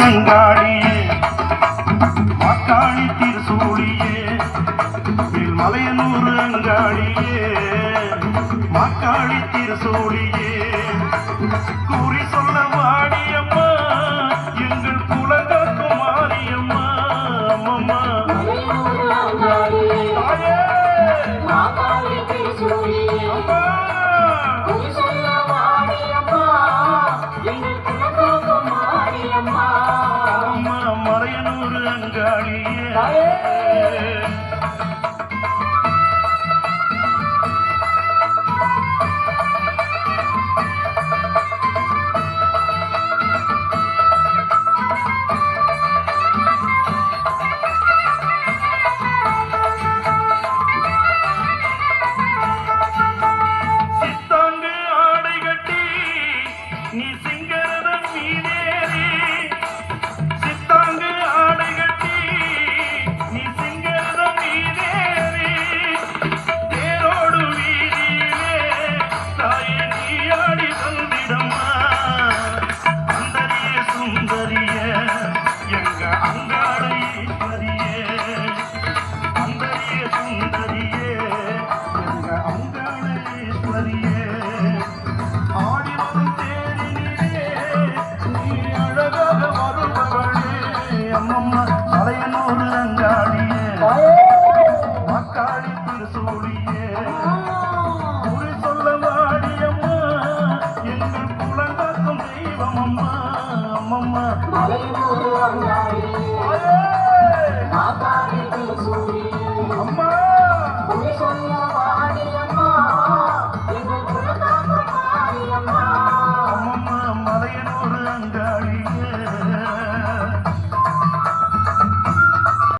அங்காடியே மாக்காளி திருசூழியே மலையனூர் அங்காடியே மாக்காளி திருசூழியே கூறி சொல்ல வாடியம்மா எங்கள் குலகாக்கும் மாரியம்மா அம்மம்மா மலையனூர் அங்காடியே நீ சிங்கரதன் மீதேறி சித்தாங்கு ஆடை கட்டி நீ சிங்கரதன் மீதேறி தேரோடு வீதியிலே தாயே நீ ஆடி வந்திடம்மா அந்தரிய சுந்தரிய எங்க அங்காளை ஈஸ்வரியே அந்தரிய சுந்தரியே எங்க அங்காளை ஈஸ்வரியே ஆடி வரும் அம்மம்மா மலையனூர் அங்காடியே மக்காளி திருசூழியே குறி சொல்ல வாடியம்மா எங்கள் குலங்காக்கும் தெய்வம் அம்மா அம்மம்மா மலையனூர் அங்காடியே மக்காளி திருசூழியே அம்மா